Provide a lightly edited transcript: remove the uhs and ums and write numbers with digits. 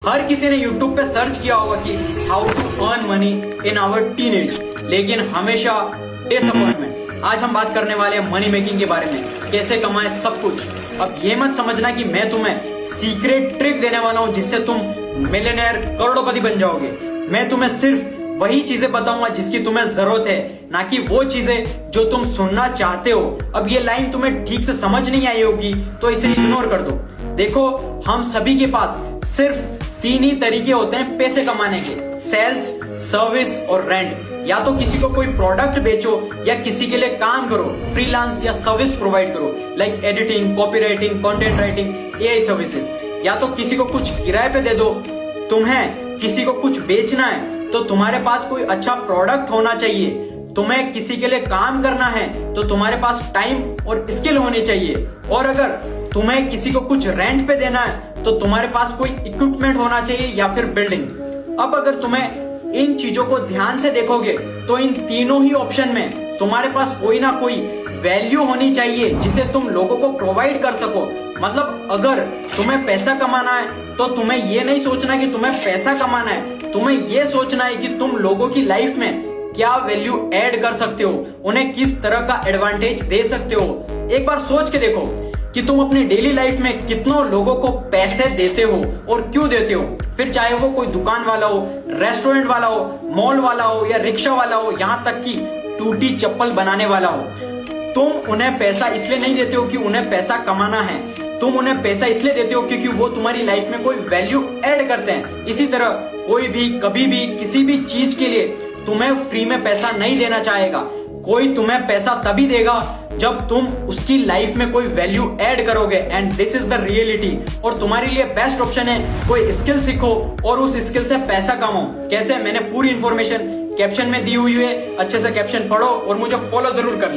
हर किसी ने YouTube पे सर्च किया होगा कि how to earn money in our teenage, लेकिन हमेशा डिसअपॉइंटमेंट। आज हम बात करने वाले हैं मनी मेकिंग के बारे में, कैसे कमाएं सब कुछ। अब ये मत समझना कि मैं तुम्हें सीक्रेट ट्रिक देने वाला हूं जिससे तुम मिलियनेयर करोड़पति बन जाओगे। मैं तुम्हें सिर्फ वही चीजें बताऊंगा जिसकी तुम्हें जरूरत है, ना कि वो चीजें जो तुम सुनना चाहते हो। अब ये लाइन तुम्हें ठीक से समझ नहीं आई होगी तो इसे इग्नोर कर दो। देखो, हम सभी के पास सिर्फ 3 ही तरीके होते हैं पैसे कमाने के, सेल्स, सर्विस और रेंट। या तो किसी को कोई प्रोडक्ट बेचो या किसी के लिए काम करो, फ्रीलांस या सर्विस प्रोवाइड करो, like editing, copywriting, content writing, AI services. या तो किसी को कुछ किराए पे दे दो। तुम्हें किसी को कुछ बेचना है तो तुम्हारे पास कोई अच्छा प्रोडक्ट होना चाहिए। तुम्हें किसी के लिए काम करना है तो तुम्हारे पास टाइम और स्किल होनी चाहिए। और अगर तुम्हें किसी को कुछ रेंट पे देना है तो तुम्हारे पास कोई इक्विपमेंट होना चाहिए या फिर बिल्डिंग। अब अगर तुम्हें इन चीजों को ध्यान से देखोगे तो इन तीनों ही ऑप्शन में तुम्हारे पास कोई ना कोई वैल्यू होनी चाहिए जिसे तुम लोगों को प्रोवाइड कर सको। मतलब अगर तुम्हें पैसा कमाना है तो तुम्हें ये नहीं सोचना कि तुम्हें पैसा कमाना है, तुम्हें ये सोचना है कि तुम लोगों की लाइफ में क्या वैल्यू ऐड कर सकते हो, उन्हें किस तरह का एडवांटेज दे सकते हो। एक बार सोच के देखो कि तुम अपनी डेली लाइफ में कितनों लोगों को पैसे देते हो और क्यों देते हो। फिर चाहे वो कोई दुकान वाला हो, रेस्टोरेंट वाला हो, मॉल वाला हो या रिक्शा वाला हो, यहाँ तक कि टूटी चप्पल बनाने वाला हो। तुम उन्हें पैसा इसलिए नहीं देते हो कि उन्हें पैसा कमाना है, तुम उन्हें पैसा इसलिए देते हो क्योंकि वो तुम्हारी लाइफ में कोई वैल्यू ऐड करते हैं। इसी तरह कोई भी कभी भी किसी भी चीज के लिए तुम्हें फ्री में पैसा नहीं देना चाहेगा। कोई तुम्हें पैसा तभी देगा जब तुम उसकी लाइफ में कोई वैल्यू ऐड करोगे, and this is the reality. और तुम्हारे लिए बेस्ट ऑप्शन है कोई स्किल सीखो और उस स्किल से पैसा कमाओ। कैसे, मैंने पूरी इंफॉर्मेशन कैप्शन में दी हुई है, अच्छे से कैप्शन पढ़ो और मुझे फॉलो जरूर कर लेना।